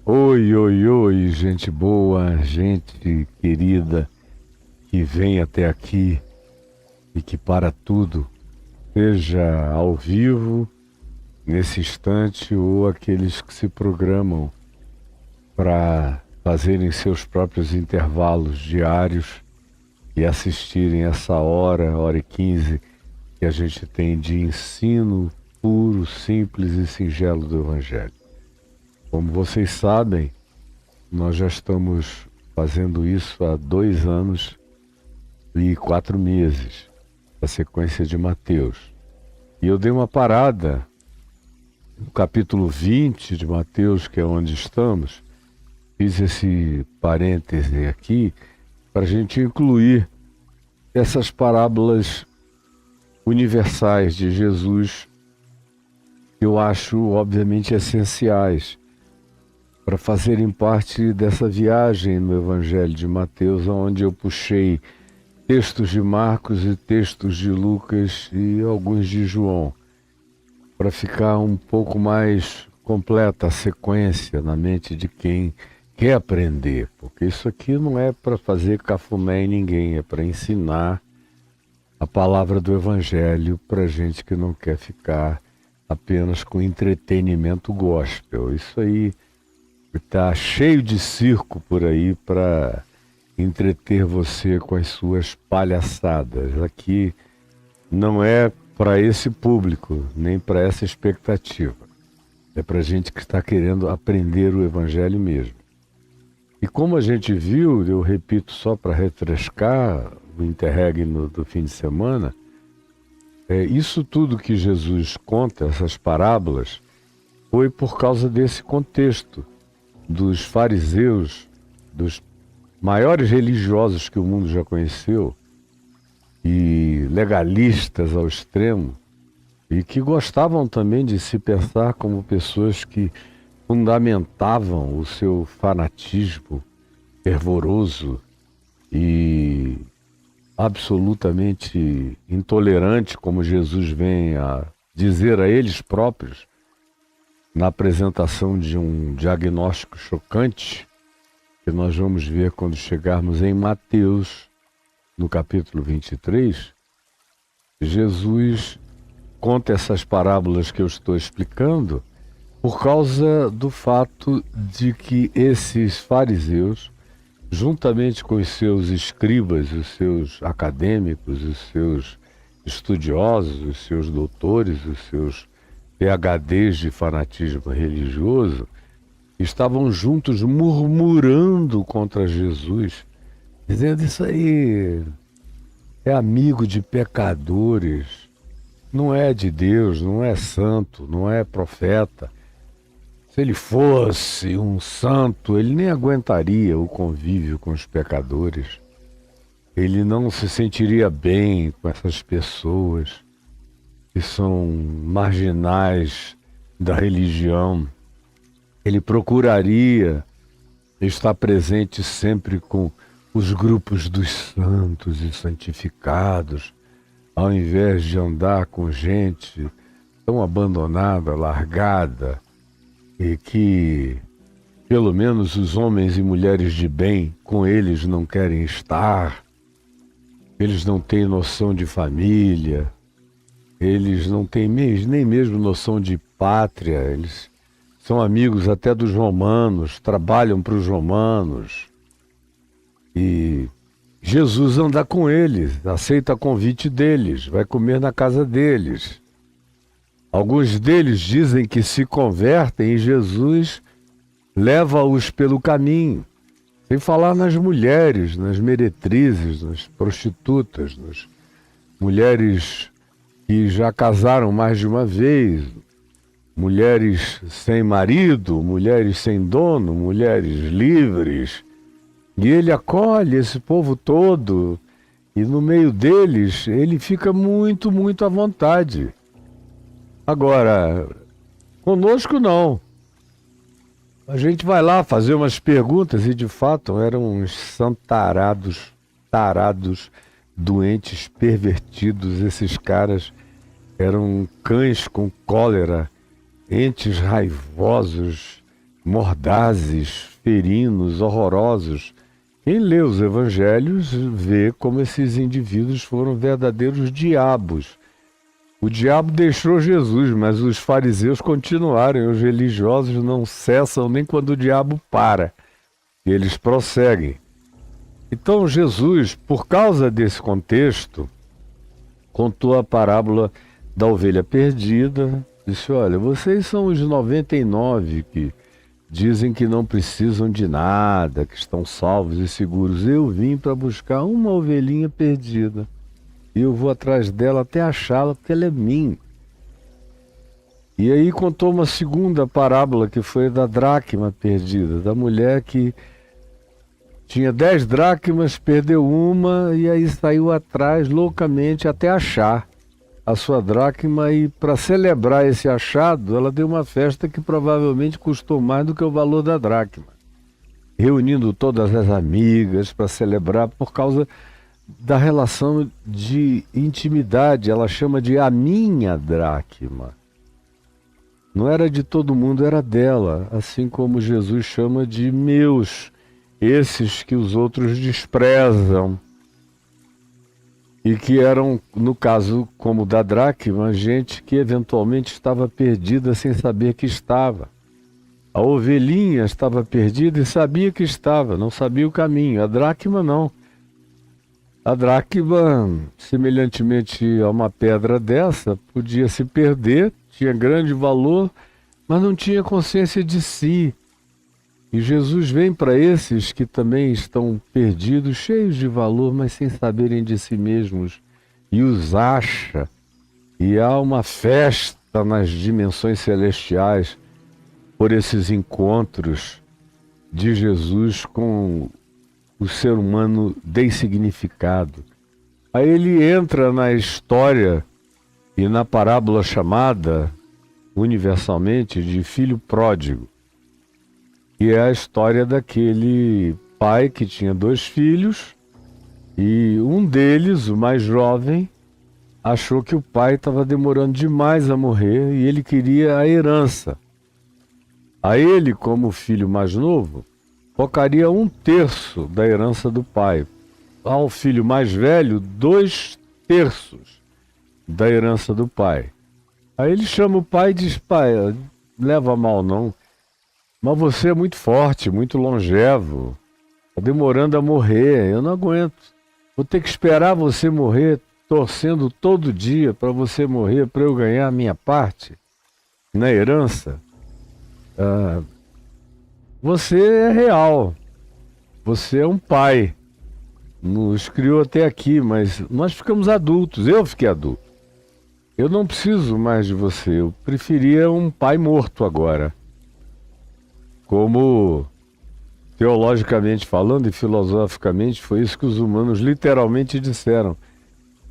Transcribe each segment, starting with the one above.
Oi, oi, oi, gente boa, gente querida que vem até aqui e que para tudo, seja ao vivo, nesse instante, ou aqueles que se programam para fazerem seus próprios intervalos diários e assistirem essa hora e 15 que a gente tem de ensino puro, simples e singelo do Evangelho. Como vocês sabem, nós já estamos fazendo isso há 2 anos e 4 meses, a sequência de Mateus. E eu dei uma parada no capítulo 20 de Mateus, que é onde estamos. Fiz esse parêntese aqui para a gente incluir essas parábolas universais de Jesus, que eu acho obviamente essenciais para fazerem parte dessa viagem no Evangelho de Mateus, onde eu puxei textos de Marcos e textos de Lucas e alguns de João, para ficar um pouco mais completa a sequência na mente de quem quer aprender, porque isso aqui não é para fazer cafuné em ninguém, é para ensinar a palavra do Evangelho para gente que não quer ficar apenas com entretenimento gospel. Isso aí está cheio de circo por aí para entreter você com as suas palhaçadas. Aqui não é para esse público, nem para essa expectativa. É para gente que está querendo aprender o Evangelho mesmo. E como a gente viu, eu repito só para refrescar o interregno do fim de semana, isso tudo que Jesus conta, essas parábolas, foi por causa desse contexto dos fariseus, dos maiores religiosos que o mundo já conheceu, e legalistas ao extremo, e que gostavam também de se pensar como pessoas que fundamentavam o seu fanatismo fervoroso e absolutamente intolerante, como Jesus vem a dizer a eles próprios, na apresentação de um diagnóstico chocante, que nós vamos ver quando chegarmos em Mateus, no capítulo 23, Jesus conta essas parábolas que eu estou explicando por causa do fato de que esses fariseus, juntamente com os seus escribas, os seus acadêmicos, os seus estudiosos, os seus doutores, os seus PhDs de fanatismo religioso, estavam juntos murmurando contra Jesus, dizendo: isso aí é amigo de pecadores, não é de Deus, não é santo, não é profeta. Se ele fosse um santo, ele nem aguentaria o convívio com os pecadores. Ele não se sentiria bem com essas pessoas que são marginais da religião. Ele procuraria estar presente sempre com os grupos dos santos e santificados, ao invés de andar com gente tão abandonada, largada, e que pelo menos os homens e mulheres de bem com eles não querem estar. Eles não têm noção de família, eles não têm nem mesmo noção de pátria, eles são amigos até dos romanos, trabalham para os romanos. E Jesus anda com eles, aceita convite deles, vai comer na casa deles. Alguns deles dizem que se convertem e Jesus leva-os pelo caminho. Sem falar nas mulheres, nas meretrizes, nas prostitutas, nas mulheres que já casaram mais de uma vez, mulheres sem marido, mulheres sem dono, mulheres livres. E ele acolhe esse povo todo e no meio deles ele fica muito, muito à vontade. Agora, conosco não. A gente vai lá fazer umas perguntas e de fato eram uns santarados, tarados, doentes, pervertidos. Esses caras eram cães com cólera, entes raivosos, mordazes, ferinos, horrorosos. Quem lê os evangelhos vê como esses indivíduos foram verdadeiros diabos. O diabo deixou Jesus, mas os fariseus continuaram, e os religiosos não cessam nem quando o diabo para. E eles prosseguem. Então Jesus, por causa desse contexto, contou a parábola da ovelha perdida. Disse, olha, vocês são os 99 que dizem que não precisam de nada, que estão salvos e seguros. Eu vim para buscar uma ovelhinha perdida. E eu vou atrás dela até achá-la, porque ela é minha. E aí contou uma segunda parábola, que foi da dracma perdida, da mulher que tinha 10 dracmas, perdeu uma e aí saiu atrás loucamente até achar a sua dracma, e para celebrar esse achado, ela deu uma festa que provavelmente custou mais do que o valor da dracma, reunindo todas as amigas para celebrar por causa da relação de intimidade. Ela chama de a minha dracma. Não era de todo mundo, era dela, assim como Jesus chama de meus, esses que os outros desprezam. E que eram, no caso como da dracma, gente que eventualmente estava perdida sem saber que estava. A ovelhinha estava perdida e sabia que estava, não sabia o caminho. A dracma não. A dracma, semelhantemente a uma pedra dessa, podia se perder, tinha grande valor, mas não tinha consciência de si. E Jesus vem para esses que também estão perdidos, cheios de valor, mas sem saberem de si mesmos, e os acha. E há uma festa nas dimensões celestiais por esses encontros de Jesus com o ser humano dessignificado. Aí ele entra na história e na parábola chamada universalmente de filho pródigo, que é a história daquele pai que tinha 2 filhos e um deles, o mais jovem, achou que o pai estava demorando demais a morrer e ele queria a herança. A ele, como filho mais novo, tocaria 1/3 da herança do pai. Ao filho mais velho, 2/3 da herança do pai. Aí ele chama o pai e diz, pai, leva a mal não, mas você é muito forte, muito longevo, está demorando a morrer, eu não aguento. Vou ter que esperar você morrer, torcendo todo dia para você morrer, para eu ganhar a minha parte na herança. Você é real, você é um pai, nos criou até aqui, mas nós ficamos adultos, eu fiquei adulto. Eu não preciso mais de você, eu preferia um pai morto agora. Como teologicamente falando e filosoficamente, foi isso que os humanos literalmente disseram.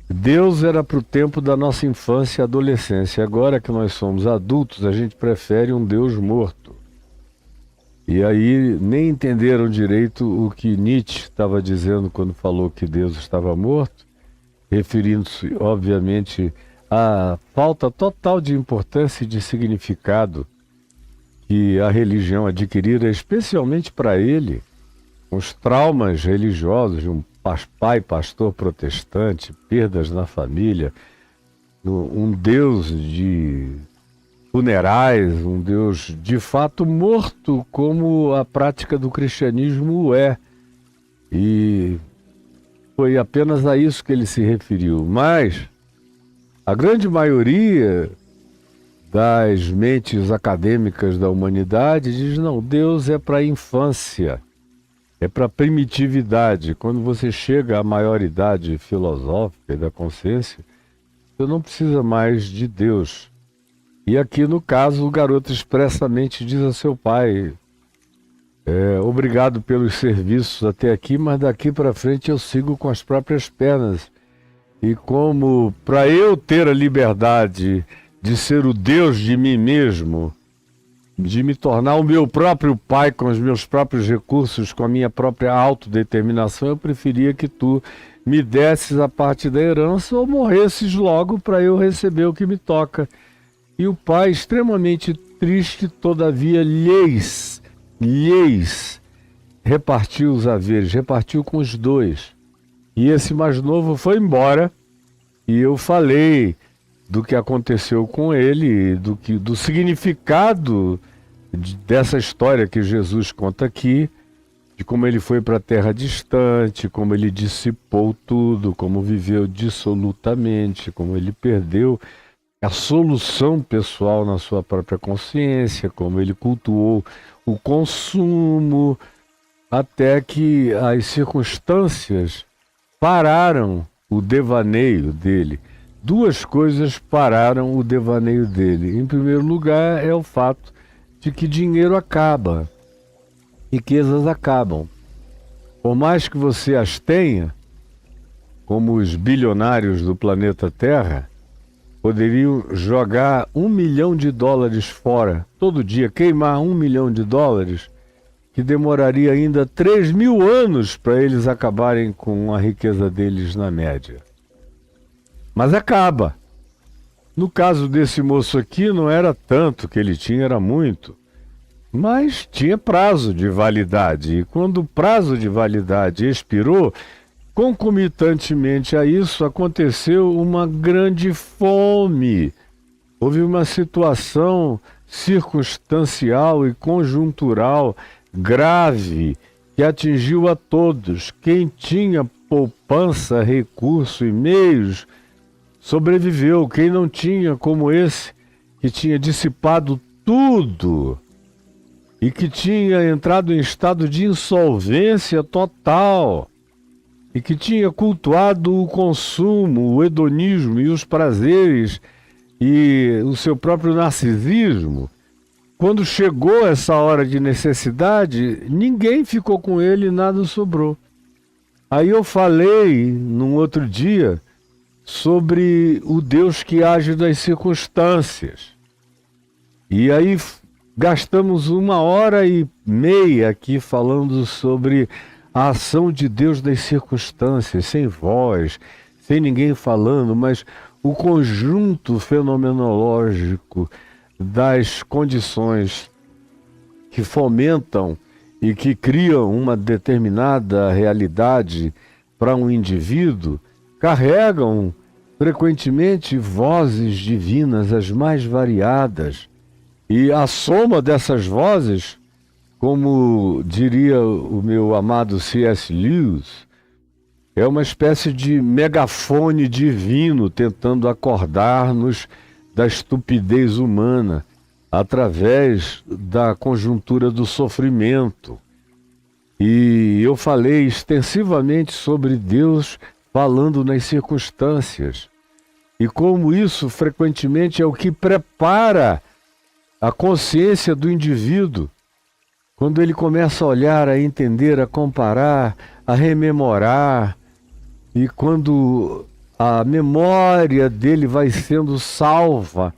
Deus era para o tempo da nossa infância e adolescência. Agora que nós somos adultos, a gente prefere um Deus morto. E aí nem entenderam direito o que Nietzsche estava dizendo quando falou que Deus estava morto, referindo-se, obviamente, à falta total de importância e de significado que a religião adquirira, especialmente para ele, os traumas religiosos de um pai pastor protestante, perdas na família, um Deus de funerais, um Deus de fato morto, como a prática do cristianismo é. E foi apenas a isso que ele se referiu. Mas a grande maioria das mentes acadêmicas da humanidade diz, não, Deus é para a infância, é para a primitividade. Quando você chega à maioridade filosófica e da consciência, você não precisa mais de Deus. E aqui no caso o garoto expressamente diz a seu pai, obrigado pelos serviços até aqui, mas daqui para frente eu sigo com as próprias pernas. E como para eu ter a liberdade de ser o Deus de mim mesmo, de me tornar o meu próprio pai com os meus próprios recursos, com a minha própria autodeterminação, eu preferia que tu me desses a parte da herança ou morresses logo para eu receber o que me toca. E o pai, extremamente triste, todavia lhes lhes repartiu os haveres, repartiu com os dois. E esse mais novo foi embora, e eu falei do que aconteceu com ele, do significado dessa história que Jesus conta aqui, de como ele foi para a terra distante, como ele dissipou tudo, como viveu dissolutamente, como ele perdeu a solução pessoal na sua própria consciência, como ele cultuou o consumo, até que as circunstâncias pararam o devaneio dele. Duas coisas pararam o devaneio dele. Em primeiro lugar, é o fato de que dinheiro acaba, riquezas acabam. Por mais que você as tenha, como os bilionários do planeta Terra, poderiam jogar $1 milhão fora todo dia, queimar $1 milhão, que demoraria ainda 3.000 anos para eles acabarem com a riqueza deles na média. Mas acaba. No caso desse moço aqui, não era tanto que ele tinha, era muito. Mas tinha prazo de validade. E quando o prazo de validade expirou, concomitantemente a isso, aconteceu uma grande fome. Houve uma situação circunstancial e conjuntural grave que atingiu a todos. Quem tinha poupança, recurso e meios sobreviveu. Quem não tinha, como esse, que tinha dissipado tudo e que tinha entrado em estado de insolvência total e que tinha cultuado o consumo, o hedonismo e os prazeres e o seu próprio narcisismo, quando chegou essa hora de necessidade, ninguém ficou com ele e nada sobrou. Aí eu falei, num outro dia, sobre o Deus que age nas circunstâncias. E aí gastamos 1h30 aqui falando sobre a ação de Deus nas circunstâncias, sem voz, sem ninguém falando, mas o conjunto fenomenológico das condições que fomentam e que criam uma determinada realidade para um indivíduo, carregam frequentemente vozes divinas as mais variadas. E a soma dessas vozes, como diria o meu amado C.S. Lewis, é uma espécie de megafone divino tentando acordar-nos da estupidez humana através da conjuntura do sofrimento. E eu falei extensivamente sobre Deus falando nas circunstâncias e como isso frequentemente é o que prepara a consciência do indivíduo quando ele começa a olhar, a entender, a comparar, a rememorar, e quando a memória dele vai sendo salva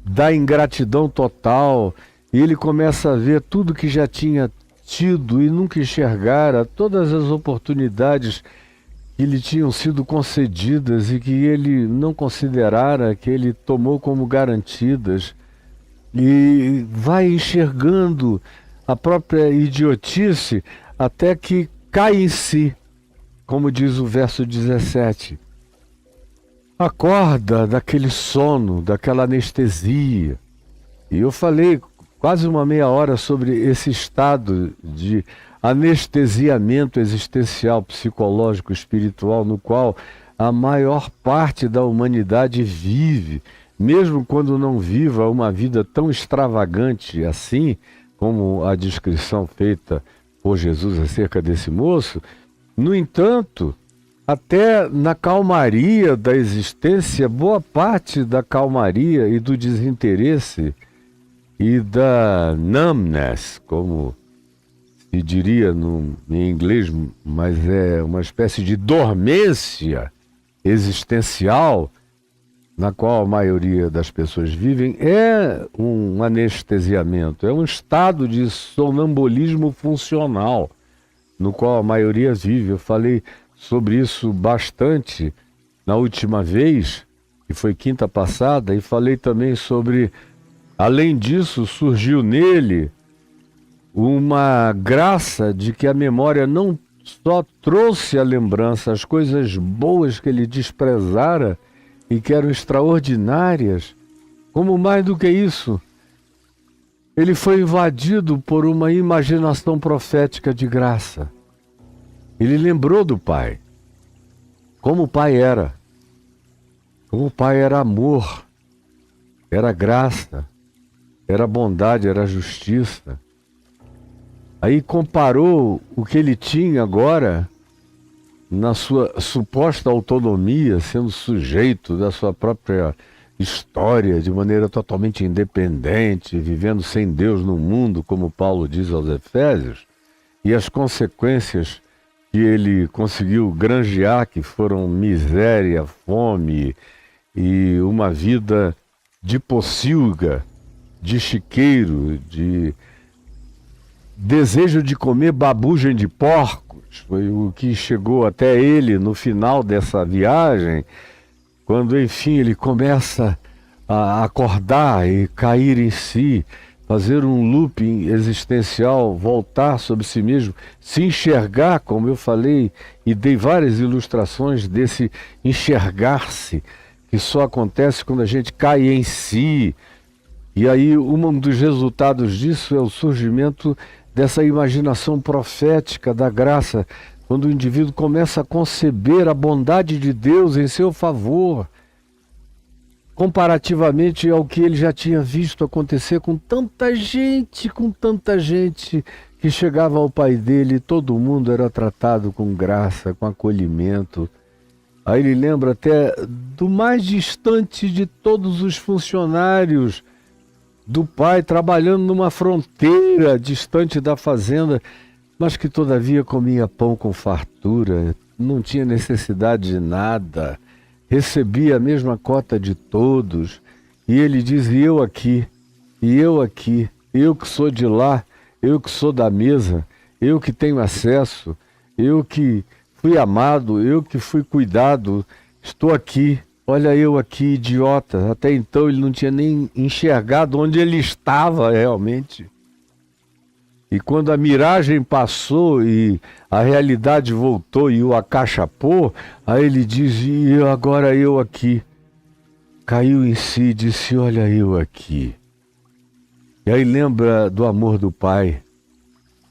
da ingratidão total, e ele começa a ver tudo que já tinha tido e nunca enxergara, todas as oportunidades que lhe tinham sido concedidas e que ele não considerara, que ele tomou como garantidas, e vai enxergando a própria idiotice até que cai em si, como diz o verso 17. Acorda daquele sono, daquela anestesia. E eu falei quase uma meia hora sobre esse estado de anestesiamento existencial, psicológico, espiritual, no qual a maior parte da humanidade vive, mesmo quando não viva uma vida tão extravagante assim, como a descrição feita por Jesus acerca desse moço. No entanto, até na calmaria da existência, boa parte da calmaria e do desinteresse e da numbness, como se diria em inglês, mas é uma espécie de dormência existencial na qual a maioria das pessoas vivem, é um anestesiamento, é um estado de sonambulismo funcional no qual a maioria vive. Eu falei sobre isso bastante na última vez, que foi quinta passada, e falei também sobre, além disso, surgiu nele uma graça de que a memória não só trouxe à lembrança as coisas boas que ele desprezara e que eram extraordinárias, como mais do que isso, ele foi invadido por uma imaginação profética de graça. Ele lembrou do Pai, como o Pai era. Como o Pai era amor, era graça, era bondade, era justiça. Aí comparou o que ele tinha agora, na sua suposta autonomia, sendo sujeito da sua própria história, de maneira totalmente independente, vivendo sem Deus no mundo, como Paulo diz aos Efésios, e as consequências que ele conseguiu granjear, que foram miséria, fome e uma vida de pocilga, de chiqueiro, de desejo de comer babugem de porcos. Foi o que chegou até ele no final dessa viagem, quando enfim ele começa a acordar e cair em si, fazer um looping existencial, voltar sobre si mesmo, se enxergar, como eu falei e dei várias ilustrações desse enxergar-se, que só acontece quando a gente cai em si. E aí um dos resultados disso é o surgimento dessa imaginação profética da graça, quando o indivíduo começa a conceber a bondade de Deus em seu favor, comparativamente ao que ele já tinha visto acontecer com tanta gente que chegava ao pai dele, e todo mundo era tratado com graça, com acolhimento. Aí ele lembra até do mais distante de todos os funcionários do pai, trabalhando numa fronteira distante da fazenda, mas que todavia comia pão com fartura, não tinha necessidade de nada, recebia a mesma cota de todos. E ele diz: e eu aqui, eu que sou de lá, eu que sou da mesa, eu que tenho acesso, eu que fui amado, eu que fui cuidado, estou aqui. Olha eu aqui, idiota. Até então ele não tinha nem enxergado onde ele estava realmente. E quando a miragem passou e a realidade voltou e o acachapou, aí ele diz: e agora eu aqui. Caiu em si e disse: olha eu aqui. E aí lembra do amor do Pai.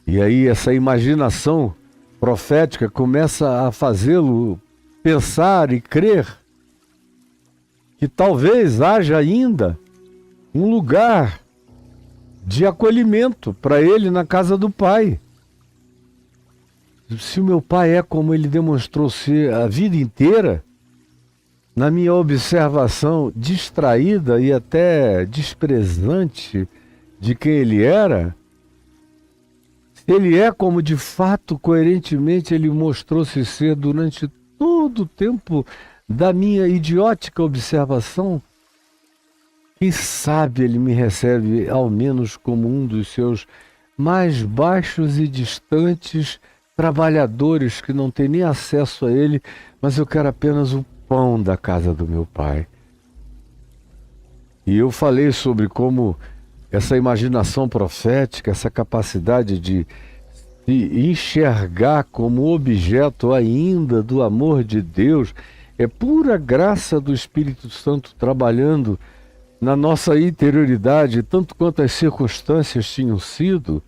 E aí essa imaginação profética começa a fazê-lo pensar e crer que talvez haja ainda um lugar de acolhimento para ele na casa do Pai. Se o meu pai é como ele demonstrou ser a vida inteira, na minha observação distraída e até desprezante de quem ele era, se ele é como de fato, coerentemente, ele mostrou-se ser durante todo o tempo da minha idiótica observação, quem sabe ele me recebe ao menos como um dos seus mais baixos e distantes trabalhadores que não tem nem acesso a ele, mas eu quero apenas o pão da casa do meu pai. E eu falei sobre como essa imaginação profética, essa capacidade de se enxergar como objeto ainda do amor de Deus, é pura graça do Espírito Santo trabalhando na nossa interioridade, tanto quanto as circunstâncias tinham sido.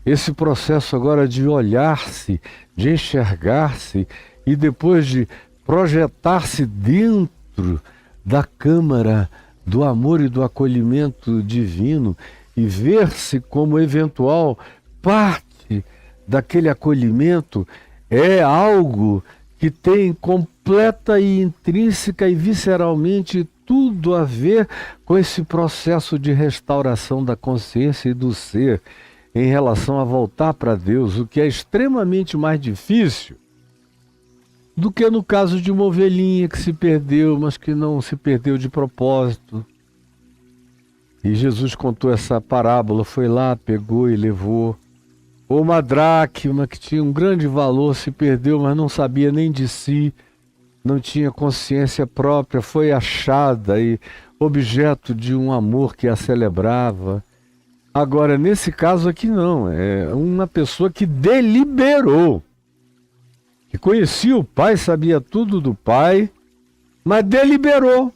Esse processo agora de olhar-se, de enxergar-se e depois de projetar-se dentro da câmara do amor e do acolhimento divino e ver-se como eventual parte daquele acolhimento, é algo que tem completa e intrínseca e visceralmente tudo a ver com esse processo de restauração da consciência e do ser em relação a voltar para Deus, o que é extremamente mais difícil do que no caso de uma ovelhinha que se perdeu, mas que não se perdeu de propósito. E Jesus contou essa parábola, foi lá, pegou e levou. Ou uma dracma que tinha um grande valor, se perdeu, mas não sabia nem de si, não tinha consciência própria, foi achada e objeto de um amor que a celebrava. Agora, nesse caso aqui não, é uma pessoa que deliberou, que conhecia o pai, sabia tudo do pai, mas deliberou.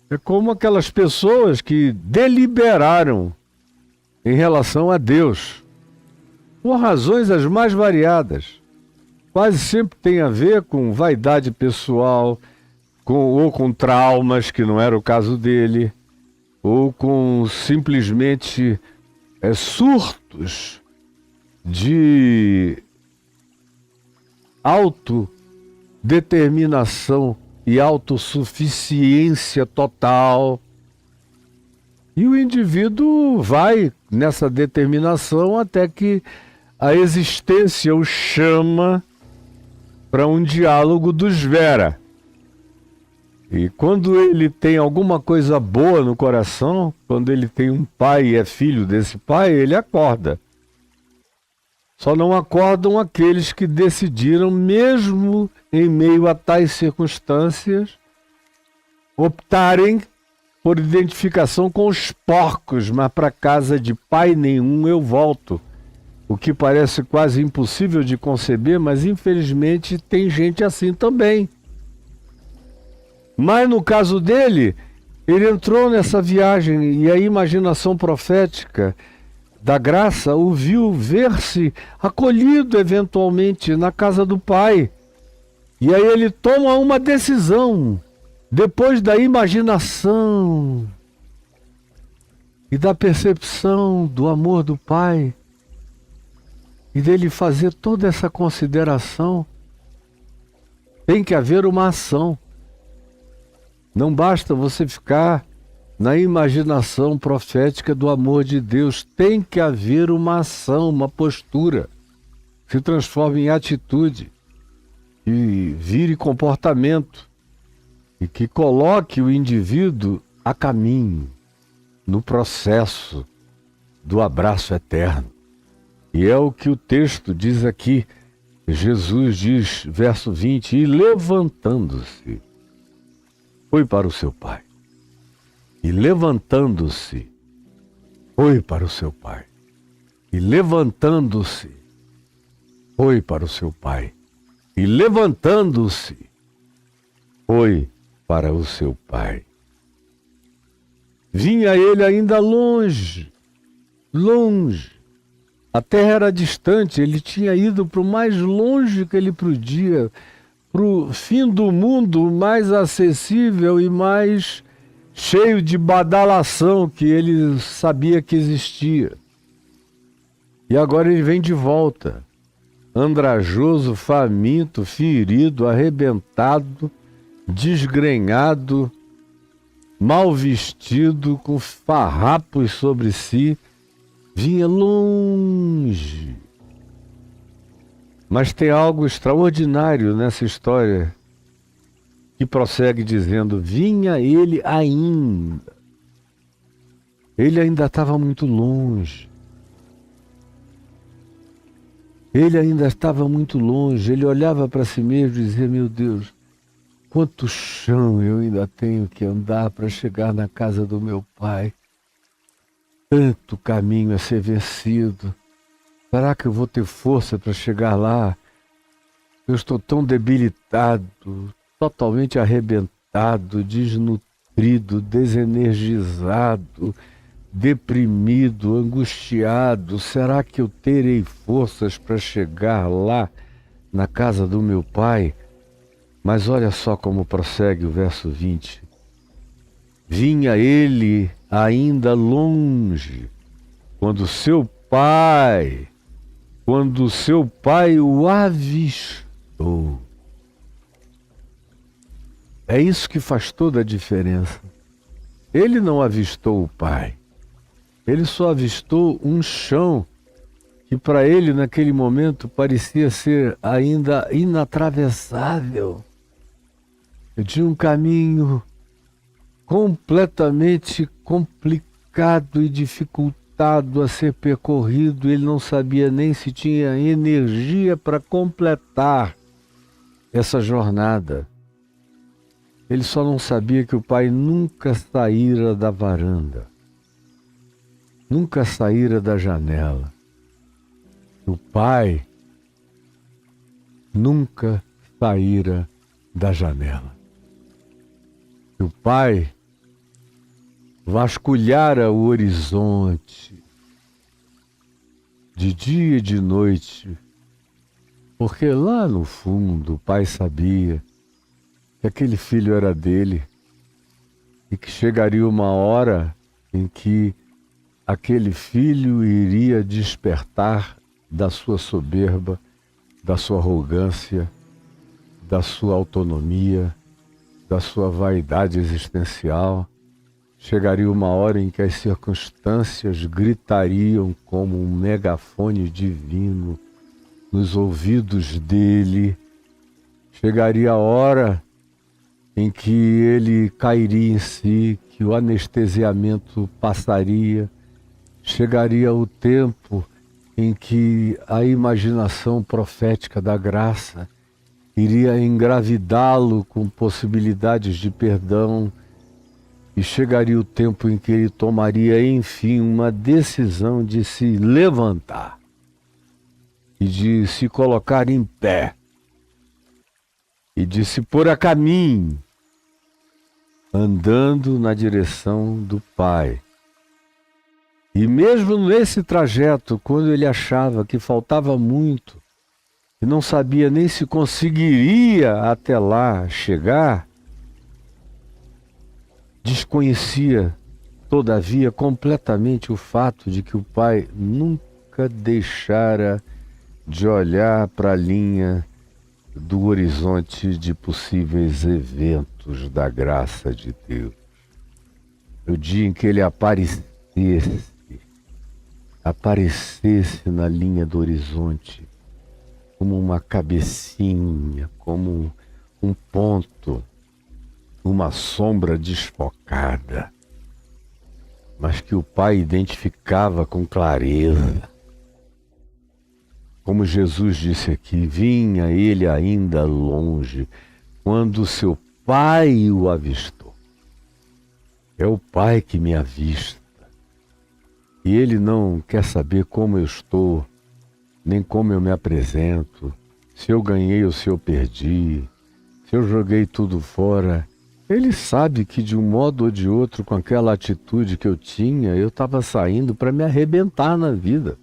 É como aquelas pessoas que deliberaram em relação a Deus, por razões as mais variadas. Quase sempre tem a ver com vaidade pessoal, ou com traumas, que não era o caso dele, ou com simplesmente surtos de autodeterminação e autossuficiência total. E o indivíduo vai nessa determinação até que a existência o chama para um diálogo dos Vera. E quando ele tem alguma coisa boa no coração, quando ele tem um pai e é filho desse pai, ele acorda. Só não acordam aqueles que decidiram, mesmo em meio a tais circunstâncias, optarem por identificação com os porcos, mas para casa de pai nenhum eu volto. O que parece quase impossível de conceber, mas infelizmente tem gente assim também. Mas no caso dele, ele entrou nessa viagem e a imaginação profética da graça o viu ver-se acolhido eventualmente na casa do pai. E aí ele toma uma decisão, depois da imaginação e da percepção do amor do pai, e dele fazer toda essa consideração, tem que haver uma ação. Não basta você ficar na imaginação profética do amor de Deus. Tem que haver uma ação, uma postura que se transforme em atitude e vire comportamento e que coloque o indivíduo a caminho no processo do abraço eterno. E é o que o texto diz aqui. Jesus diz, verso 20, e levantando-se, foi para o seu pai. E levantando-se, foi para o seu pai. E levantando-se, foi para o seu pai. E levantando-se, foi para o seu pai. Vinha ele ainda longe, longe. A terra era distante, ele tinha ido para o mais longe que ele podia, para o fim do mundo mais acessível e mais cheio de badalação que ele sabia que existia. E agora ele vem de volta, andrajoso, faminto, ferido, arrebentado, desgrenhado, mal vestido, com farrapos sobre si, vinha longe. Mas tem algo extraordinário nessa história que prossegue dizendo, vinha ele ainda. Ele ainda estava muito longe. Ele ainda estava muito longe. Ele olhava para si mesmo e dizia, meu Deus, quanto chão eu ainda tenho que andar para chegar na casa do meu pai. Tanto caminho a ser vencido. Será que eu vou ter força para chegar lá? Eu estou tão debilitado, totalmente arrebentado, desnutrido, desenergizado, deprimido, angustiado. Será que eu terei forças para chegar lá na casa do meu pai? Mas olha só como prossegue o verso 20. Vinha ele ainda longe, quando seu pai o avistou. É isso que faz toda a diferença. Ele não avistou o pai. Ele só avistou um chão que para ele naquele momento parecia ser ainda inatravessável. De um caminho completamente complicado e dificultado a ser percorrido. Ele não sabia nem se tinha energia para completar essa jornada. Ele só não sabia que o pai nunca saíra da varanda. nunca saíra da janela. O pai nunca saíra da janela. O pai vasculhara o horizonte de dia e de noite, porque lá no fundo o pai sabia que aquele filho era dele e que chegaria uma hora em que aquele filho iria despertar da sua soberba, da sua arrogância, da sua autonomia, da sua vaidade existencial. Chegaria uma hora em que as circunstâncias gritariam como um megafone divino nos ouvidos dele. Chegaria a hora em que ele cairia em si, que o anestesiamento passaria. Chegaria o tempo em que a imaginação profética da graça iria engravidá-lo com possibilidades de perdão, e chegaria o tempo em que ele tomaria, enfim, uma decisão de se levantar e de se colocar em pé e de se pôr a caminho, andando na direção do Pai. E mesmo nesse trajeto, quando ele achava que faltava muito, e não sabia nem se conseguiria até lá chegar, desconhecia, todavia, completamente o fato de que o pai nunca deixara de olhar para a linha do horizonte de possíveis eventos da graça de Deus. O dia em que ele aparecesse na linha do horizonte, como uma cabecinha, como um ponto, uma sombra desfocada, mas que o pai identificava com clareza. Como Jesus disse aqui, vinha ele ainda longe, quando seu pai o avistou. É o pai que me avista. E ele não quer saber como eu estou, nem como eu me apresento, se eu ganhei ou se eu perdi, se eu joguei tudo fora. Ele sabe que de um modo ou de outro, com aquela atitude que eu tinha, eu estava saindo para me arrebentar na vida.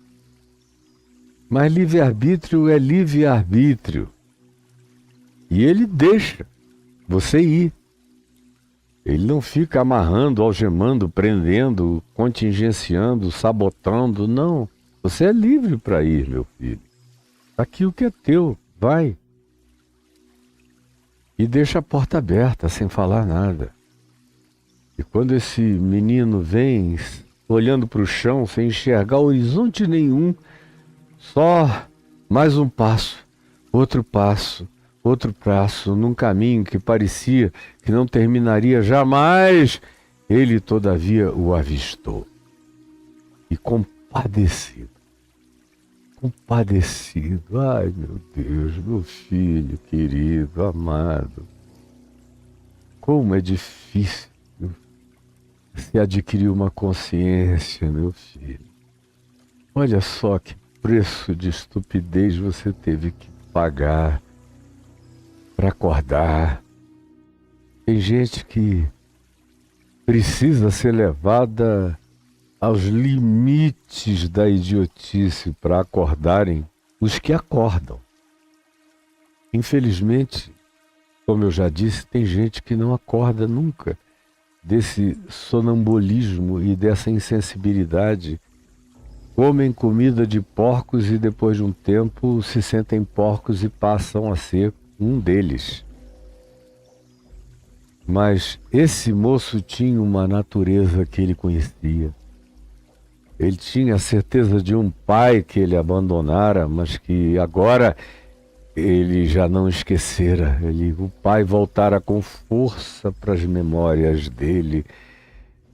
Mas livre-arbítrio é livre-arbítrio. E ele deixa você ir. Ele não fica amarrando, algemando, prendendo, contingenciando, sabotando. Não. Você é livre para ir, meu filho. Aqui o que é teu, vai. E deixa a porta aberta, sem falar nada. E quando esse menino vem, olhando para o chão, sem enxergar horizonte nenhum, só mais um passo, outro passo, num caminho que parecia que não terminaria jamais, ele todavia o avistou. E compadecido, ai meu Deus, meu filho querido, amado, como é difícil se adquirir uma consciência, meu filho. Olha só que preço de estupidez você teve que pagar para acordar. Tem gente que precisa ser levada aos limites da idiotice para acordarem os que acordam. Infelizmente, como eu já disse, tem gente que não acorda nunca desse sonambulismo e dessa insensibilidade. Comem comida de porcos e depois de um tempo se sentem porcos e passam a ser um deles. Mas esse moço tinha uma natureza que ele conhecia. Ele tinha a certeza de um pai que ele abandonara, mas que agora ele já não esquecera. O pai voltara com força para as memórias dele.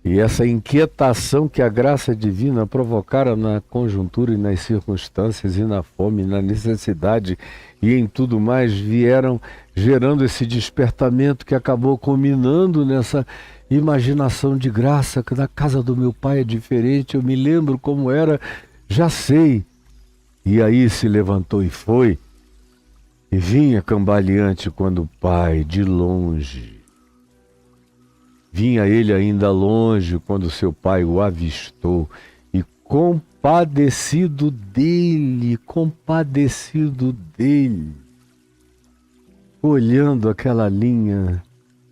E essa inquietação que a graça divina provocara na conjuntura e nas circunstâncias e na fome, na necessidade e em tudo mais, vieram gerando esse despertamento que acabou culminando nessa imaginação de graça, que na casa do meu pai é diferente, eu me lembro como era, já sei. E aí se levantou e foi, e vinha cambaleante quando o pai, de longe, vinha ele ainda longe quando seu pai o avistou, e compadecido dele, olhando aquela linha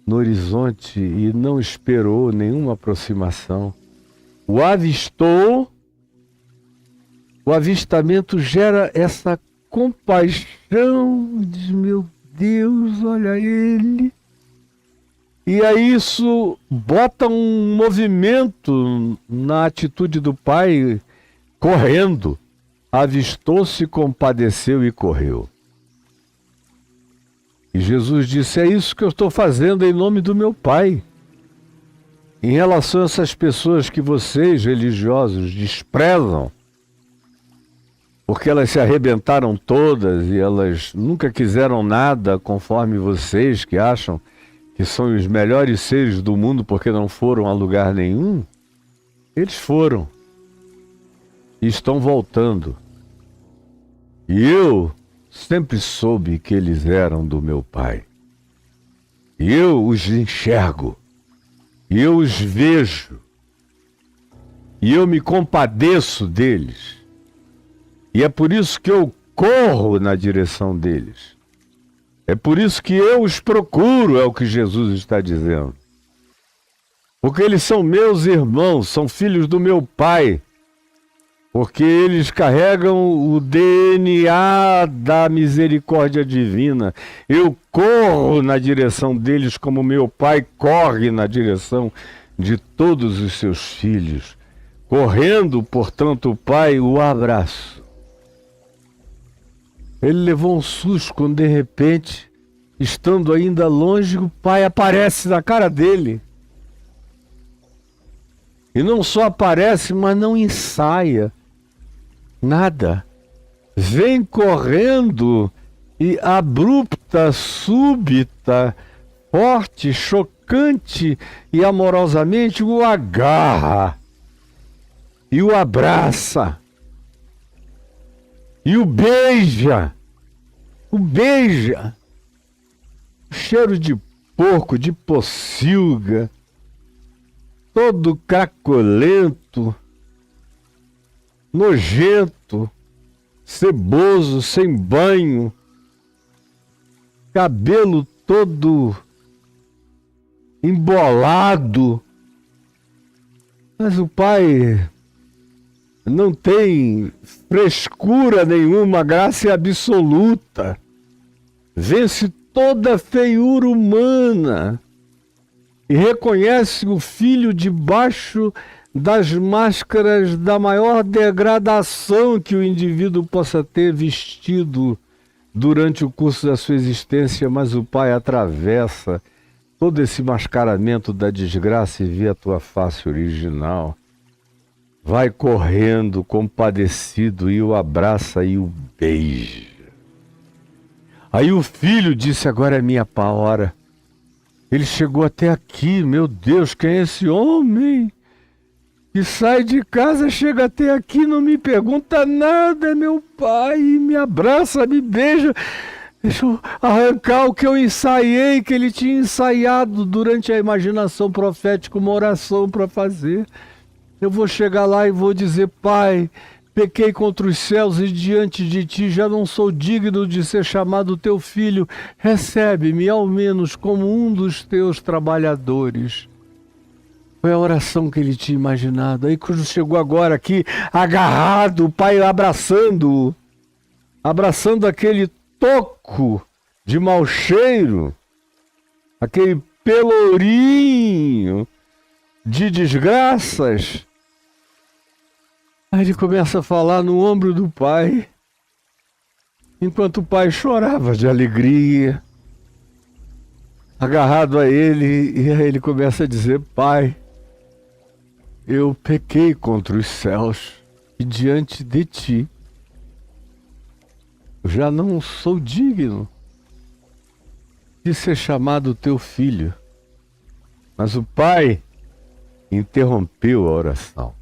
no horizonte e não esperou nenhuma aproximação. O avistou, o avistamento gera essa compaixão, diz, meu Deus, olha ele. E aí isso bota um movimento na atitude do pai, correndo. Avistou-se, compadeceu e correu. E Jesus disse, é isso que eu estou fazendo em nome do meu Pai. Em relação a essas pessoas que vocês, religiosos, desprezam, porque elas se arrebentaram todas e elas nunca quiseram nada conforme vocês, que acham que são os melhores seres do mundo porque não foram a lugar nenhum, eles foram e estão voltando. E eu sempre soube que eles eram do meu Pai. E eu os enxergo, e eu os vejo, e eu me compadeço deles. E é por isso que eu corro na direção deles. É por isso que eu os procuro, é o que Jesus está dizendo. Porque eles são meus irmãos, são filhos do meu Pai. Porque eles carregam o DNA da misericórdia divina. Eu corro na direção deles como meu Pai corre na direção de todos os seus filhos. Correndo, portanto, o Pai o abraço. Ele levou um susto quando, de repente, estando ainda longe, o Pai aparece na cara dele. E não só aparece, mas não ensaia. Nada. Vem correndo e abrupta, súbita, forte, chocante e amorosamente o agarra e o abraça e o beija. O beija. Cheiro de porco, de pocilga, todo cracolento, nojento, ceboso, sem banho, cabelo todo embolado. Mas o pai não tem frescura nenhuma, graça absoluta. Vence toda a feiura humana e reconhece o filho debaixo das máscaras da maior degradação que o indivíduo possa ter vestido durante o curso da sua existência, mas o Pai atravessa todo esse mascaramento da desgraça e vê a tua face original. Vai correndo, compadecido, e o abraça e o beija. Aí o filho disse, agora é minha hora. Ele chegou até aqui, meu Deus, quem é esse homem? Que sai de casa, chega até aqui, não me pergunta nada, é meu pai, me abraça, me beija. Deixa eu arrancar o que eu ensaiei, que ele tinha ensaiado durante a imaginação profética, uma oração para fazer. Eu vou chegar lá e vou dizer, Pai, pequei contra os céus e diante de ti já não sou digno de ser chamado teu filho. Recebe-me ao menos como um dos teus trabalhadores. Foi a oração que ele tinha imaginado. Aí quando chegou agora aqui, agarrado, o pai abraçando aquele toco de mau cheiro, aquele pelourinho de desgraças. Aí ele começa a falar no ombro do pai, enquanto o pai chorava de alegria, agarrado a ele, e aí ele começa a dizer, Pai, eu pequei contra os céus e diante de ti eu já não sou digno de ser chamado teu filho. Mas o pai interrompeu a oração.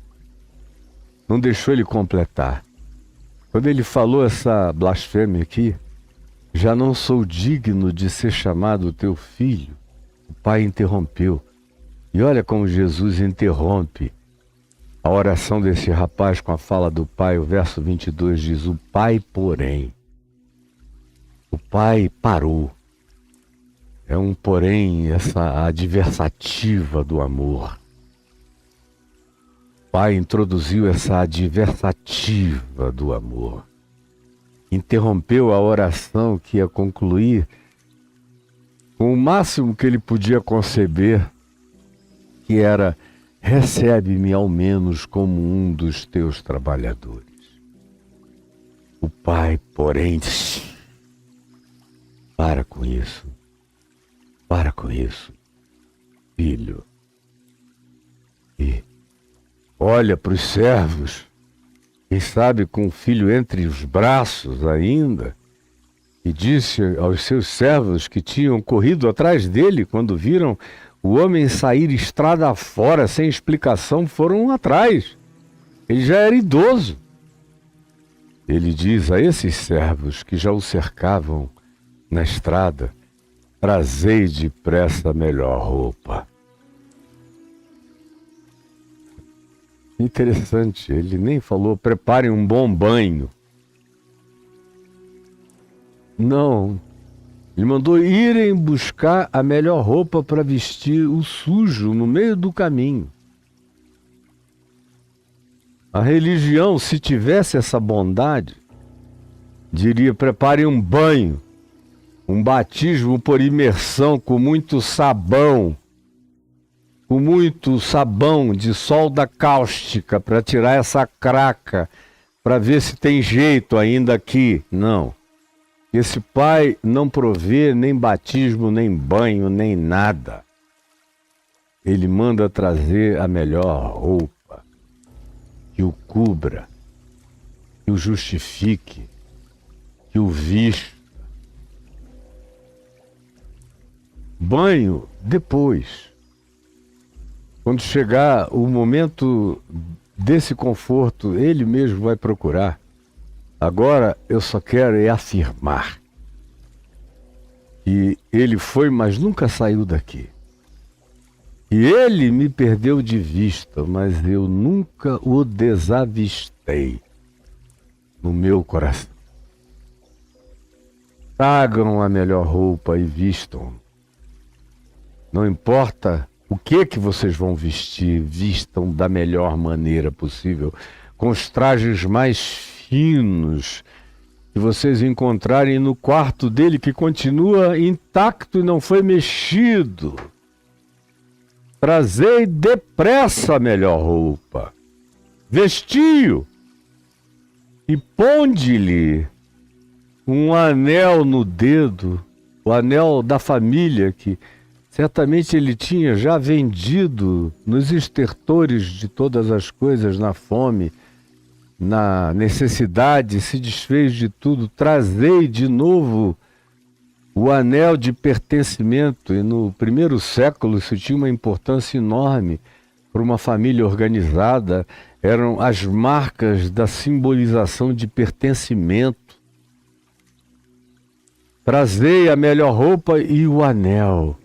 Não deixou ele completar. Quando ele falou essa blasfêmia aqui, já não sou digno de ser chamado teu filho. O pai interrompeu. E olha como Jesus interrompe a oração desse rapaz com a fala do pai. O verso 22 diz: o pai, porém. O pai parou. É um porém, essa adversativa do amor. O pai introduziu essa adversativa do amor. Interrompeu a oração que ia concluir com o máximo que ele podia conceber, que era: recebe-me ao menos como um dos teus trabalhadores. O pai, porém, para com isso. Para com isso, filho. E olha para os servos, quem sabe com o filho entre os braços ainda, e disse aos seus servos que tinham corrido atrás dele quando viram o homem sair estrada fora sem explicação, foram atrás. Ele já era idoso. Ele diz a esses servos que já o cercavam na estrada: trazei depressa a melhor roupa. Interessante, ele nem falou: preparem um bom banho. Não, ele mandou irem buscar a melhor roupa para vestir o sujo no meio do caminho. A religião, se tivesse essa bondade, diria: preparem um banho, um batismo por imersão com muito sabão de solda cáustica para tirar essa craca, para ver se tem jeito ainda aqui. Não. Esse pai não provê nem batismo, nem banho, nem nada. Ele manda trazer a melhor roupa, que o cubra, que o justifique, que o vista. Banho depois. Quando chegar o momento desse conforto, ele mesmo vai procurar. Agora eu só quero afirmar que ele foi, mas nunca saiu daqui. E ele me perdeu de vista, mas eu nunca o desavistei no meu coração. Tragam a melhor roupa e vistam. Não importa o que vocês vão vestir, vistam da melhor maneira possível, com os trajes mais finos que vocês encontrarem no quarto dele, que continua intacto e não foi mexido. Trazei depressa a melhor roupa, vestiu e ponde-lhe um anel no dedo, o anel da família que certamente ele tinha já vendido nos estertores de todas as coisas, na fome, na necessidade, se desfez de tudo. Trazei de novo o anel de pertencimento. E no primeiro século isso tinha uma importância enorme para uma família organizada. Eram as marcas da simbolização de pertencimento. Trazei a melhor roupa e o anel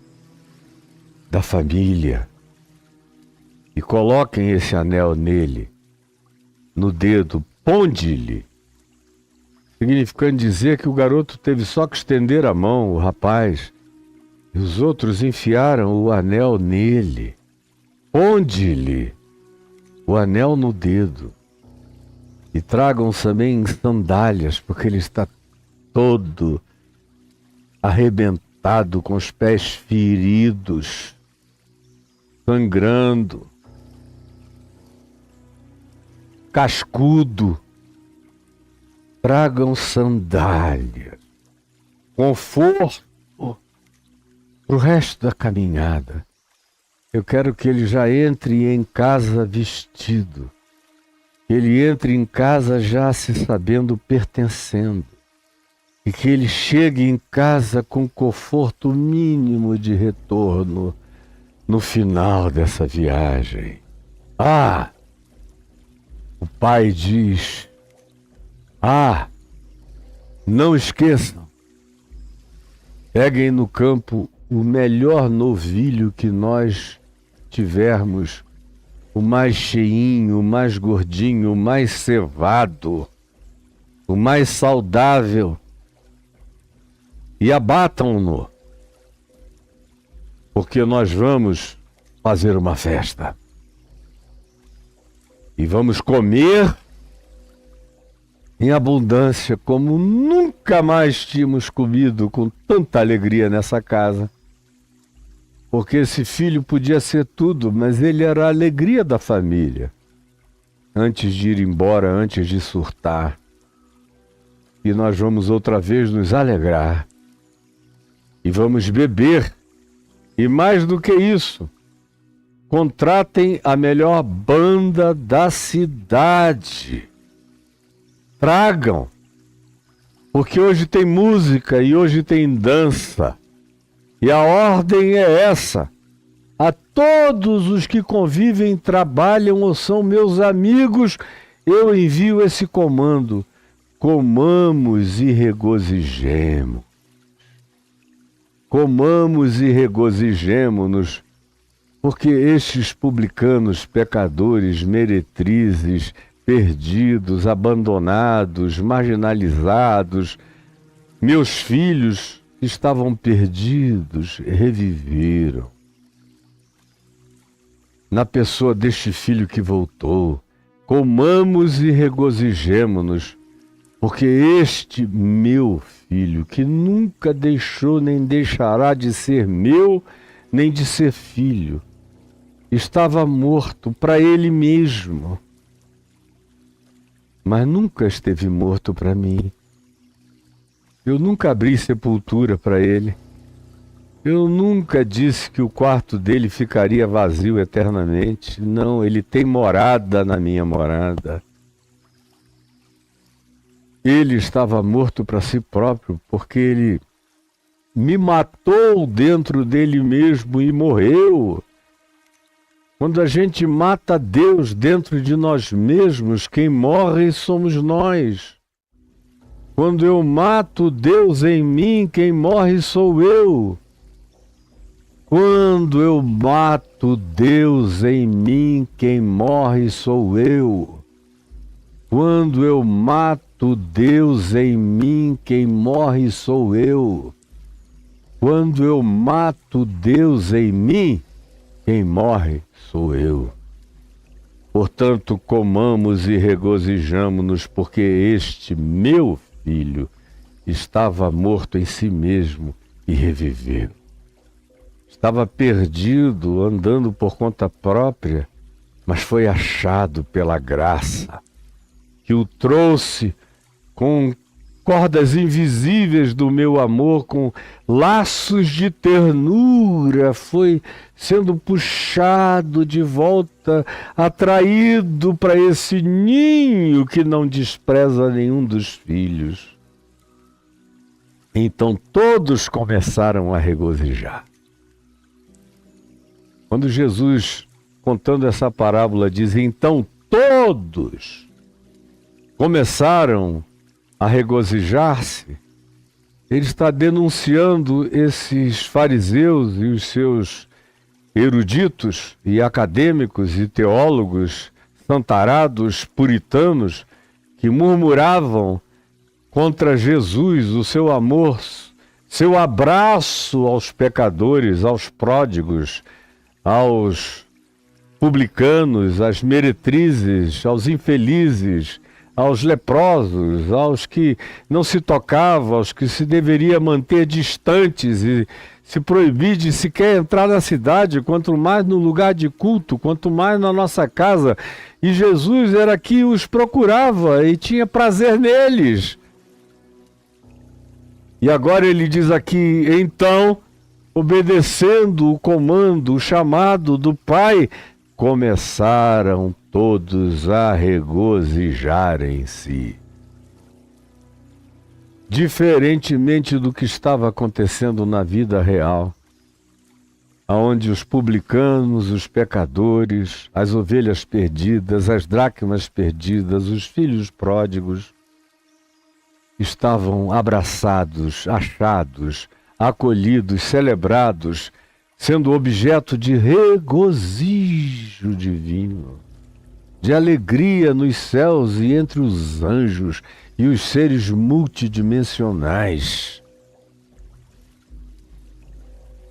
da família, e coloquem esse anel nele, no dedo, ponde-lhe, significando dizer que o garoto teve só que estender a mão, o rapaz, e os outros enfiaram o anel nele. Ponde-lhe o anel no dedo, e tragam também sandálias, porque ele está todo arrebentado, com os pés feridos, sangrando, cascudo. Tragam sandálias, conforto para o resto da caminhada. Eu quero que ele já entre em casa vestido, que ele entre em casa já se sabendo pertencendo, e que ele chegue em casa com conforto mínimo de retorno no final dessa viagem. Ah! O pai diz: ah, não esqueçam, peguem no campo o melhor novilho que nós tivermos, o mais cheinho, o mais gordinho, o mais cevado, o mais saudável, e abatam-no, porque nós vamos fazer uma festa. E vamos comer em abundância, como nunca mais tínhamos comido com tanta alegria nessa casa. Porque esse filho podia ser tudo, mas ele era a alegria da família. Antes de ir embora, antes de surtar. E nós vamos outra vez nos alegrar. E vamos beber. E mais do que isso, contratem a melhor banda da cidade. Tragam. Porque hoje tem música e hoje tem dança. E a ordem é essa: a todos os que convivem, trabalham ou são meus amigos, eu envio esse comando: comamos e regozijemo. Comamos e regozijemo-nos, porque estes publicanos, pecadores, meretrizes, perdidos, abandonados, marginalizados, meus filhos, estavam perdidos, reviveram. Na pessoa deste filho que voltou, comamos e regozijemo-nos, porque este meu filho, que nunca deixou nem deixará de ser meu, nem de ser filho, estava morto para ele mesmo, mas nunca esteve morto para mim. Eu nunca abri sepultura para ele. Eu nunca disse que o quarto dele ficaria vazio eternamente. Não, ele tem morada na minha morada. Ele estava morto para si próprio, porque ele me matou dentro dele mesmo e morreu. Quando a gente mata Deus dentro de nós mesmos, quem morre somos nós. Quando eu mato Deus em mim, quem morre sou eu. Quando eu mato Deus em mim, quem morre sou eu. Quando eu mato Deus em mim, quem morre sou eu. Quando eu mato Deus em mim, quem morre sou eu. Portanto, comamos e regozijamo-nos, porque este meu filho estava morto em si mesmo e reviveu. Estava perdido, andando por conta própria, mas foi achado pela graça, que o trouxe com cordas invisíveis do meu amor, com laços de ternura, foi sendo puxado de volta, atraído para esse ninho que não despreza nenhum dos filhos. Então todos começaram a regozijar. Quando Jesus, contando essa parábola, diz: então todos começaram a regozijar-se, ele está denunciando esses fariseus e os seus eruditos e acadêmicos e teólogos santarados, puritanos, que murmuravam contra Jesus, o seu amor, seu abraço aos pecadores, aos pródigos, aos publicanos, às meretrizes, aos infelizes, aos leprosos, aos que não se tocavam, aos que se deveria manter distantes e se proibir de sequer entrar na cidade, quanto mais no lugar de culto, quanto mais na nossa casa. E Jesus era que os procurava e tinha prazer neles. E agora ele diz aqui: então, obedecendo o comando, o chamado do Pai, começaram todos a regozijarem-se. Diferentemente do que estava acontecendo na vida real. aonde os publicanos, os pecadores, as ovelhas perdidas, as dracmas perdidas, os filhos pródigos estavam abraçados, achados, acolhidos, celebrados, sendo objeto de regozijo divino, de alegria nos céus e entre os anjos e os seres multidimensionais.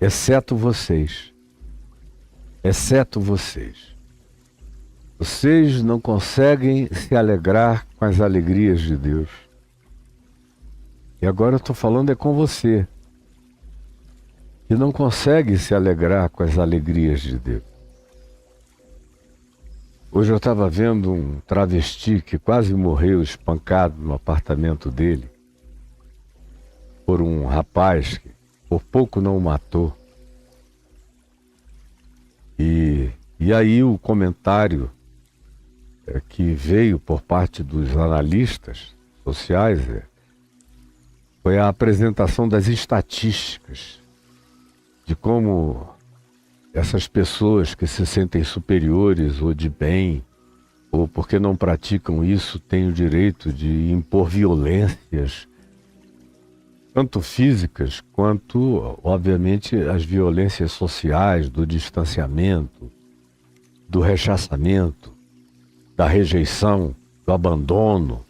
Exceto vocês. Exceto vocês. Vocês não conseguem se alegrar com as alegrias de Deus. E agora eu estou falando é com você, que não consegue se alegrar com as alegrias de Deus. Hoje eu estava vendo um travesti que quase morreu espancado no apartamento dele por um rapaz que por pouco não o matou. E aí o comentário que veio por parte dos analistas sociais foi a apresentação das estatísticas de como essas pessoas que se sentem superiores ou de bem, ou porque não praticam isso, têm o direito de impor violências, tanto físicas quanto, obviamente, as violências sociais, do distanciamento, do rechaçamento, da rejeição, do abandono,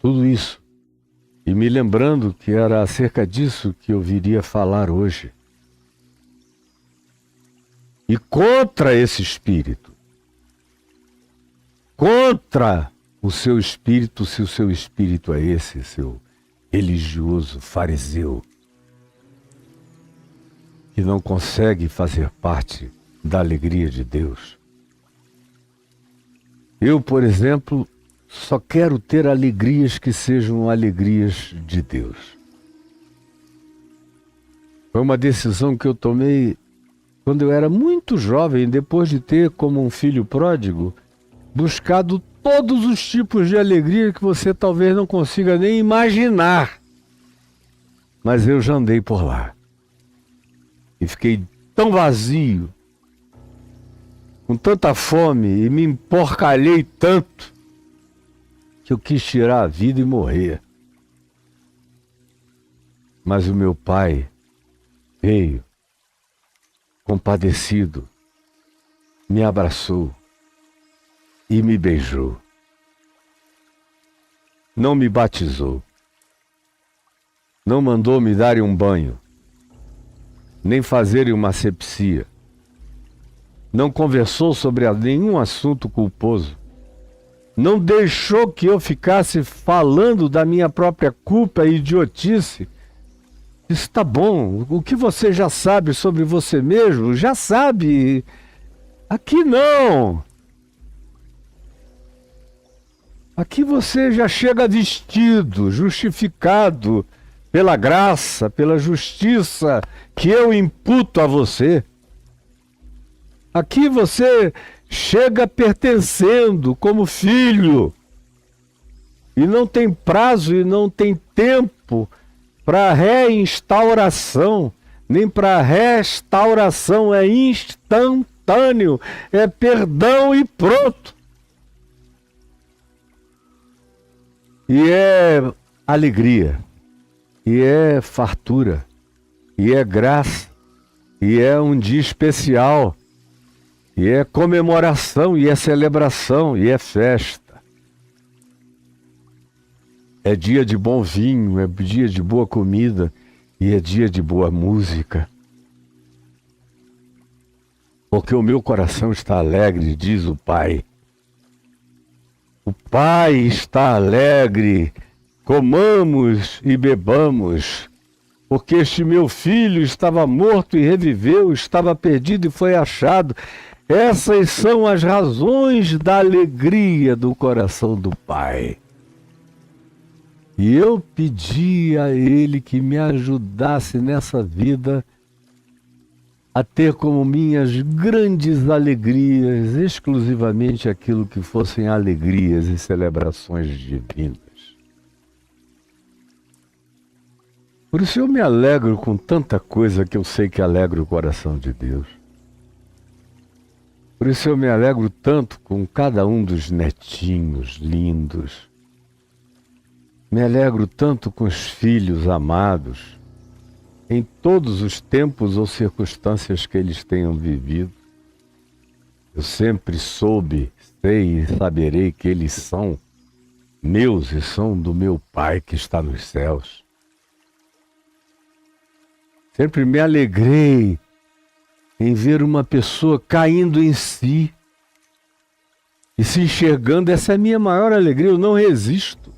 tudo isso. E me lembrando que era acerca disso que eu viria falar hoje. E contra esse espírito, contra o seu espírito, se o seu espírito é esse, seu religioso, fariseu, que não consegue fazer parte da alegria de Deus. Eu, por exemplo, só quero ter alegrias que sejam alegrias de Deus. Foi uma decisão que eu tomei quando eu era muito jovem, depois de ter, como um filho pródigo, buscado todos os tipos de alegria que você talvez não consiga nem imaginar. Mas eu já andei por lá. E fiquei tão vazio, com tanta fome, e me emporcalhei tanto, que eu quis tirar a vida e morrer. Mas o meu pai veio, compadecido, me abraçou e me beijou. Não me batizou, não mandou me dar um banho, nem fazer uma asepsia, não conversou sobre nenhum assunto culposo, não deixou que eu ficasse falando da minha própria culpa e idiotice. Isso tá bom, o que você já sabe sobre você mesmo, já sabe. Aqui não. Aqui você já chega vestido, justificado pela graça, pela justiça que eu imputo a você. Aqui você chega pertencendo como filho. E não tem prazo e não tem tempo para reinstauração, nem para restauração, é instantâneo, é perdão e pronto. E é alegria, e é fartura, e é graça, e é um dia especial, e é comemoração, e é celebração, e é festa. É dia de bom vinho, é dia de boa comida e é dia de boa música. Porque o meu coração está alegre, diz o Pai. O Pai está alegre, comamos e bebamos, porque este meu filho estava morto e reviveu, estava perdido e foi achado. Essas são as razões da alegria do coração do Pai. E eu pedi a Ele que me ajudasse nessa vida a ter como minhas grandes alegrias exclusivamente aquilo que fossem alegrias e celebrações divinas. Por isso eu me alegro com tanta coisa que eu sei que alegra o coração de Deus. Por isso eu me alegro tanto com cada um dos netinhos lindos. Me alegro tanto com os filhos amados, em todos os tempos ou circunstâncias que eles tenham vivido. Eu sempre soube, sei e saberei que eles são meus e são do meu Pai que está nos céus. Sempre me alegrei em ver uma pessoa caindo em si e se enxergando. Essa é a minha maior alegria, eu não resisto.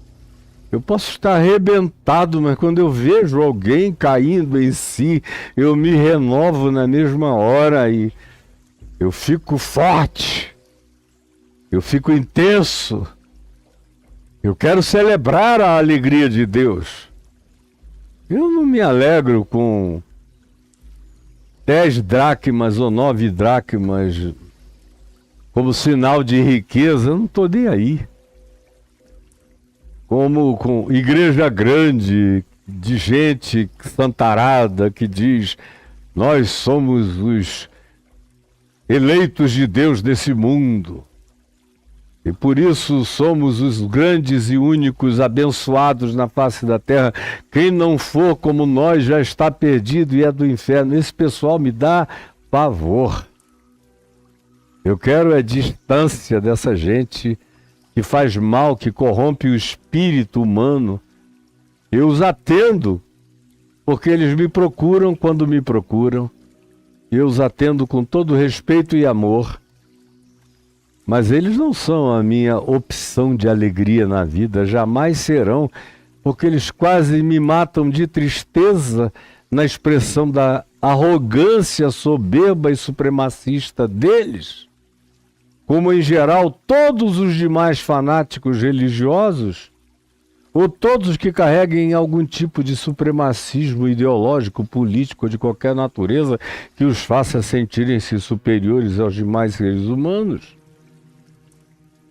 Eu posso estar arrebentado, mas quando eu vejo alguém caindo em si, eu me renovo na mesma hora e eu fico forte, eu fico intenso. Eu quero celebrar a alegria de Deus. Eu não me alegro com 10 dracmas ou 9 dracmas como sinal de riqueza, eu não estou nem aí. Como com igreja grande, de gente santarada que diz: nós somos os eleitos de Deus desse mundo. E por isso somos os grandes e únicos abençoados na face da terra. Quem não for como nós já está perdido e é do inferno. Esse pessoal me dá pavor. Eu quero a distância dessa gente que faz mal, que corrompe o espírito humano. Eu os atendo, porque eles me procuram quando me procuram. Eu os atendo com todo respeito e amor. Mas eles não são a minha opção de alegria na vida, jamais serão, porque eles quase me matam de tristeza na expressão da arrogância soberba e supremacista deles. Como em geral todos os demais fanáticos religiosos, ou todos os que carreguem algum tipo de supremacismo ideológico, político, de qualquer natureza, que os faça sentirem-se superiores aos demais seres humanos.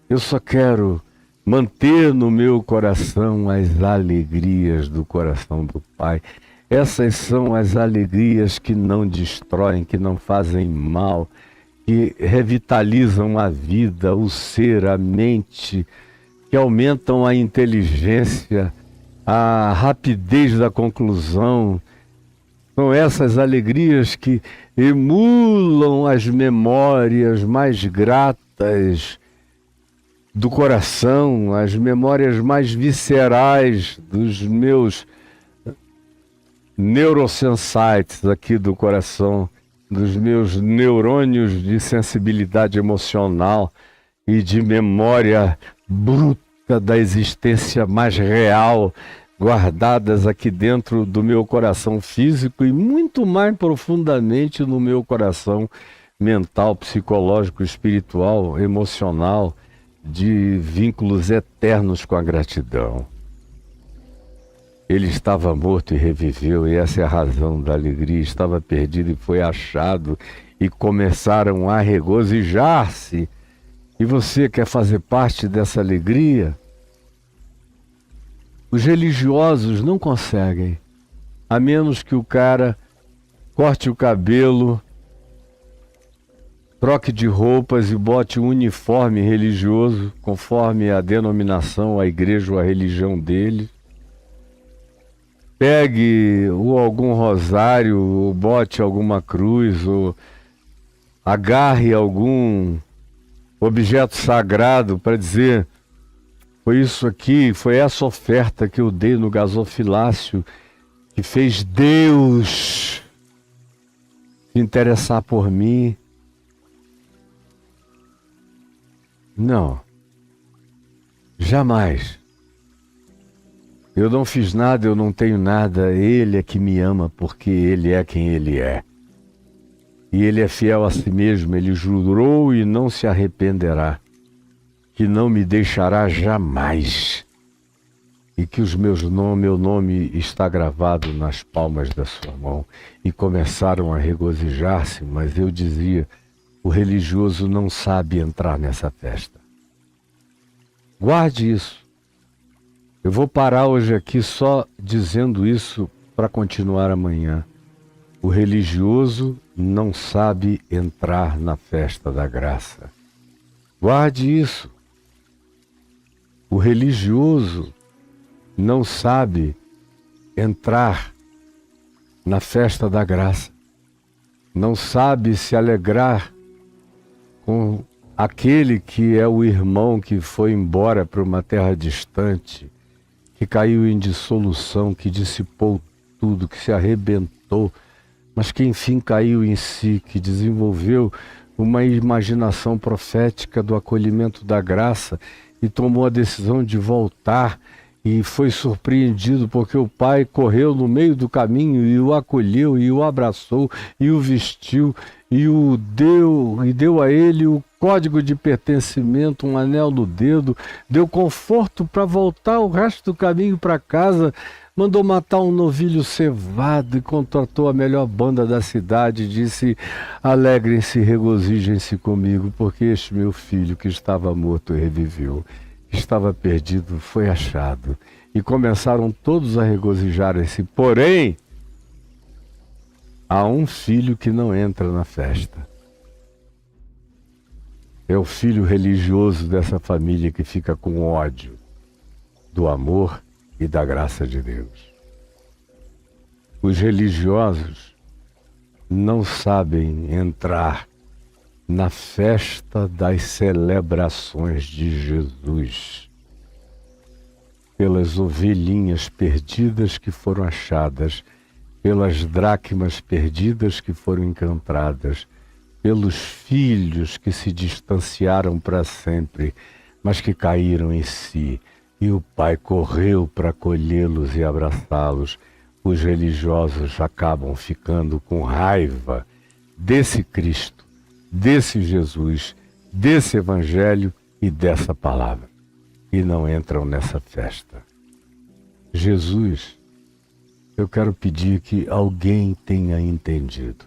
Eu só quero manter no meu coração as alegrias do coração do Pai. Essas são as alegrias que não destroem, que não fazem mal, que revitalizam a vida, o ser, a mente, que aumentam a inteligência, a rapidez da conclusão. São essas alegrias que emulam as memórias mais gratas do coração, as memórias mais viscerais dos meus neurosensites aqui do coração, dos meus neurônios de sensibilidade emocional e de memória bruta da existência mais real, guardadas aqui dentro do meu coração físico e muito mais profundamente no meu coração mental, psicológico, espiritual, emocional, de vínculos eternos com a gratidão. Ele estava morto e reviveu, e essa é a razão da alegria. Estava perdido e foi achado, e começaram a regozijar-se. E você quer fazer parte dessa alegria? Os religiosos não conseguem, a menos que o cara corte o cabelo, troque de roupas e bote um uniforme religioso, conforme a denominação, a igreja ou a religião dele. Pegue ou algum rosário, ou bote alguma cruz, ou agarre algum objeto sagrado para dizer: foi isso aqui, foi essa oferta que eu dei no gasofilácio que fez Deus se interessar por mim. Não, jamais. Eu não fiz nada, eu não tenho nada. Ele é que me ama porque Ele é quem Ele é. E Ele é fiel a si mesmo. Ele jurou e não se arrependerá, que não me deixará jamais. E que meu nome está gravado nas palmas da sua mão. E começaram a regozijar-se, mas eu dizia: o religioso não sabe entrar nessa festa. Guarde isso. Eu vou parar hoje aqui só dizendo isso para continuar amanhã. O religioso não sabe entrar na festa da graça. Guarde isso. O religioso não sabe entrar na festa da graça. Não sabe se alegrar com aquele que é o irmão que foi embora para uma terra distante, que caiu em dissolução, que dissipou tudo, que se arrebentou, mas que enfim caiu em si, que desenvolveu uma imaginação profética do acolhimento da graça e tomou a decisão de voltar e foi surpreendido porque o pai correu no meio do caminho e o acolheu e o abraçou e o vestiu e deu a ele o código de pertencimento, um anel no dedo, deu conforto para voltar o resto do caminho para casa, mandou matar um novilho cevado e contratou a melhor banda da cidade e disse: alegrem-se e regozijem-se comigo, porque este meu filho que estava morto reviveu, que estava perdido foi achado. E começaram todos a regozijarem-se. Porém, há um filho que não entra na festa. É o filho religioso dessa família que fica com ódio do amor e da graça de Deus. Os religiosos não sabem entrar na festa das celebrações de Jesus, pelas ovelhinhas perdidas que foram achadas, pelas dracmas perdidas que foram encontradas, pelos filhos que se distanciaram para sempre, mas que caíram em si, e o pai correu para acolhê-los e abraçá-los. Os religiosos acabam ficando com raiva desse Cristo, desse Jesus, desse Evangelho e dessa palavra, e não entram nessa festa. Jesus, eu quero pedir que alguém tenha entendido,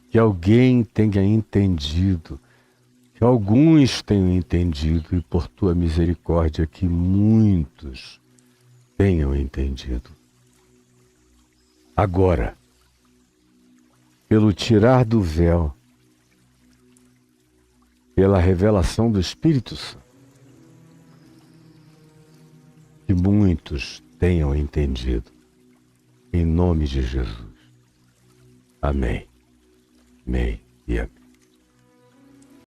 que alguém tenha entendido, que alguns tenham entendido e por tua misericórdia que muitos tenham entendido. Agora, pelo tirar do véu, pela revelação do Espírito Santo, que muitos tenham entendido, em nome de Jesus. Amém. Amém e amém.